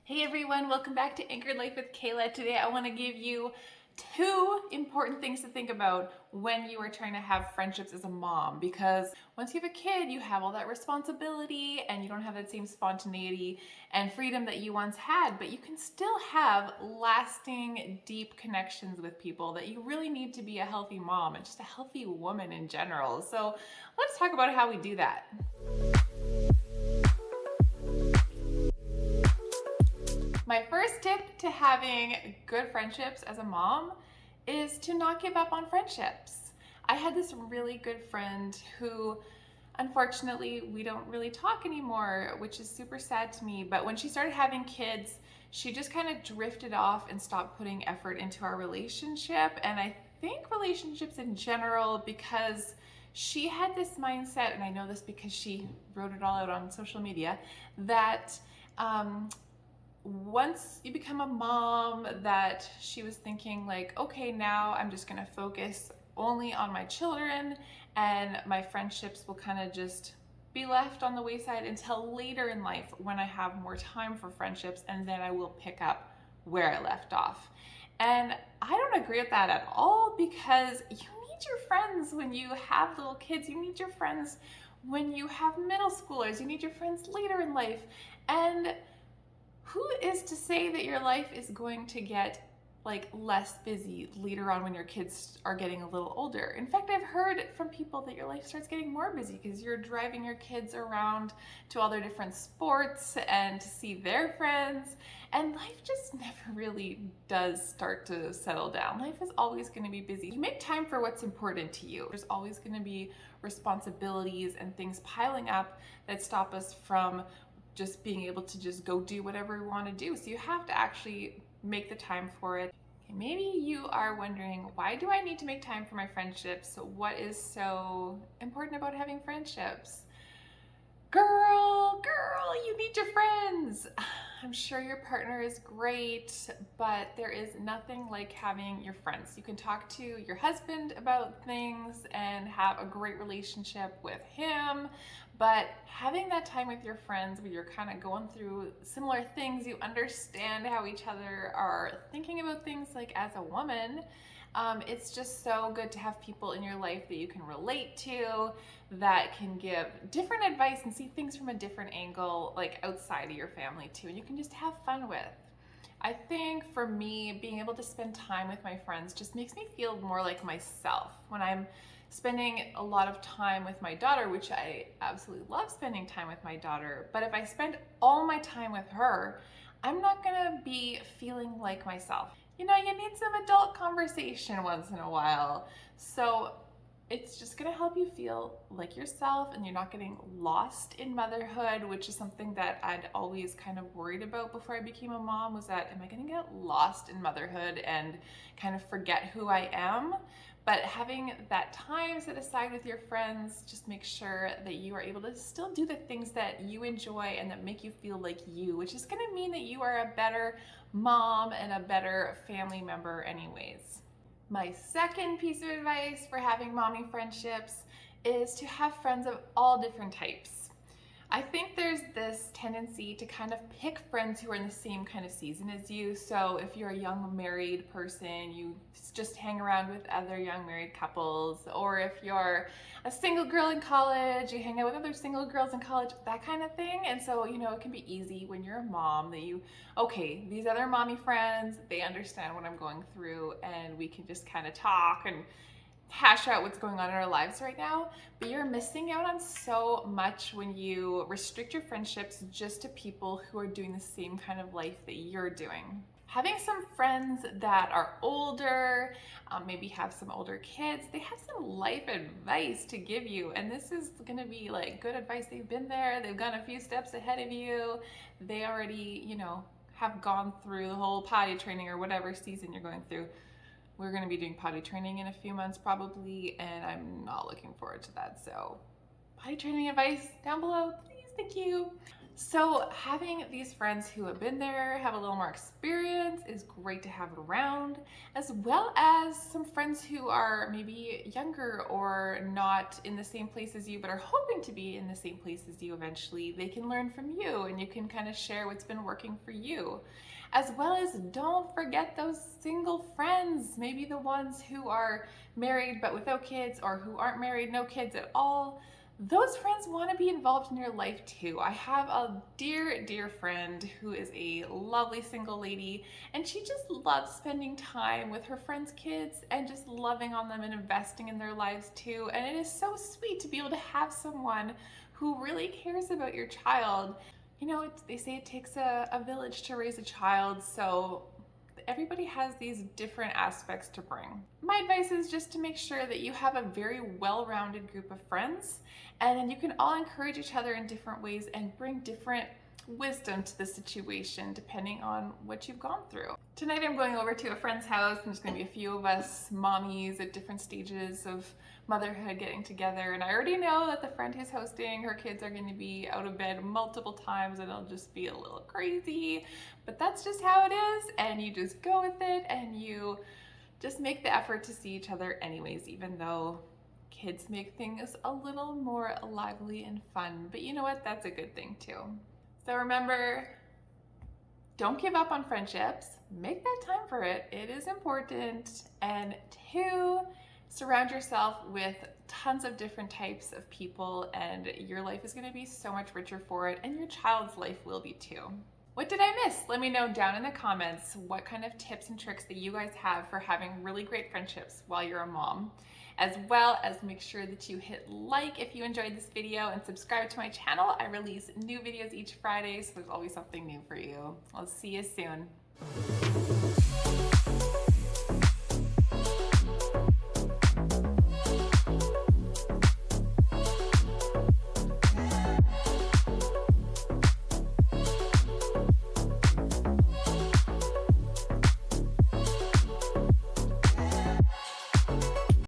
Hey everyone, welcome back to Anchored Life with Kaale. Today I want to give you two important things to think about when you are trying to have friendships as a mom, because once you have a kid, you have all that responsibility and you don't have that same spontaneity and freedom that you once had, but you can still have lasting, deep connections with people that you really need to be a healthy mom and just a healthy woman in general. So let's talk about how we do that. My first tip to having good friendships as a mom is to not give up on friendships. I had this really good friend who, unfortunately, we don't really talk anymore, which is super sad to me. But when she started having kids, she just kind of drifted off and stopped putting effort into our relationship. And I think relationships in general, because she had this mindset, and I know this because she wrote it all out on social media, that once you become a mom, that she was thinking like, okay, now I'm just gonna focus only on my children and my friendships will kind of just be left on the wayside until later in life when I have more time for friendships, and then I will pick up where I left off. And I don't agree with that at all, because you need your friends when you have little kids, you need your friends when you have middle schoolers, you need your friends later in life. And who is to say that your life is going to get like less busy later on when your kids are getting a little older? In fact, I've heard from people that your life starts getting more busy because you're driving your kids around to all their different sports and to see their friends, and life just never really does start to settle down. Life is always going to be busy. You make time for what's important to you. There's always going to be responsibilities and things piling up that stop us from just being able to just go do whatever we want to do. So you have to actually make the time for it. Okay, maybe you are wondering, why do I need to make time for my friendships? What is so important about having friendships? Girl, you need your friends. I'm sure your partner is great, but there is nothing like having your friends. You can talk to your husband about things and have a great relationship with him, but having that time with your friends where you're kind of going through similar things, you understand how each other are thinking about things, like as a woman, it's just so good to have people in your life that you can relate to, that can give different advice and see things from a different angle, like outside of your family too, and you can just have fun with. I think for me, being able to spend time with my friends just makes me feel more like myself. When I'm spending a lot of time with my daughter, which I absolutely love spending time with my daughter, but if I spend all my time with her, I'm not gonna be feeling like myself. You know, you need some adult conversation once in a while. So it's just gonna help you feel like yourself, and you're not getting lost in motherhood, which is something that I'd always kind of worried about before I became a mom, was that, am I gonna get lost in motherhood and kind of forget who I am? But having that time set aside with your friends just makes sure that you are able to still do the things that you enjoy and that make you feel like you, which is gonna mean that you are a better mom and a better family member anyways. My second piece of advice for having mommy friendships is to have friends of all different types. I think there's this tendency to kind of pick friends who are in the same kind of season as you. So if you're a young married person, you just hang around with other young married couples. Or if you're a single girl in college, you hang out with other single girls in college, that kind of thing. And so, you know, it can be easy when you're a mom that okay, these other mommy friends, they understand what I'm going through, and we can just kind of talk and hash out what's going on in our lives right now. But you're missing out on so much when you restrict your friendships just to people who are doing the same kind of life that you're doing. Having some friends that are older, maybe have some older kids, they have some life advice to give you. And this is gonna be like good advice. They've been there, they've gone a few steps ahead of you. They already, have gone through the whole potty training or whatever season you're going through. We're going to be doing potty training in a few months probably, and I'm not looking forward to that. So potty training advice down below, please, thank you. So having these friends who have been there, have a little more experience is great to have around, as well as some friends who are maybe younger or not in the same place as you, but are hoping to be in the same place as you eventually. They can learn from you and you can kind of share what's been working for you. As well as don't forget those single friends, maybe the ones who are married but without kids, or who aren't married, no kids at all. Those friends want to be involved in your life too. I have a dear, dear friend who is a lovely single lady, and she just loves spending time with her friends' kids and just loving on them and investing in their lives too. And it is so sweet to be able to have someone who really cares about your child. You know, they say it takes a village to raise a child, so everybody has these different aspects to bring. My advice is just to make sure that you have a very well-rounded group of friends, and then you can all encourage each other in different ways and bring different wisdom to the situation depending on what you've gone through. Tonight I'm going over to a friend's house, and there's going to be a few of us mommies at different stages of motherhood getting together, and I already know that the friend who's hosting, her kids are going to be out of bed multiple times and it'll just be a little crazy, but that's just how it is, and you just go with it and you just make the effort to see each other anyways, even though kids make things a little more lively and fun. But you know what? That's a good thing too. So remember, don't give up on friendships. Make that time for it. It is important. And 2, surround yourself with tons of different types of people, and your life is going to be so much richer for it, and your child's life will be too. What did I miss? Let me know down in the comments what kind of tips and tricks that you guys have for having really great friendships while you're a mom. As well as make sure that you hit like if you enjoyed this video and subscribe to my channel. I release new videos each Friday, so there's always something new for you. I'll see you soon.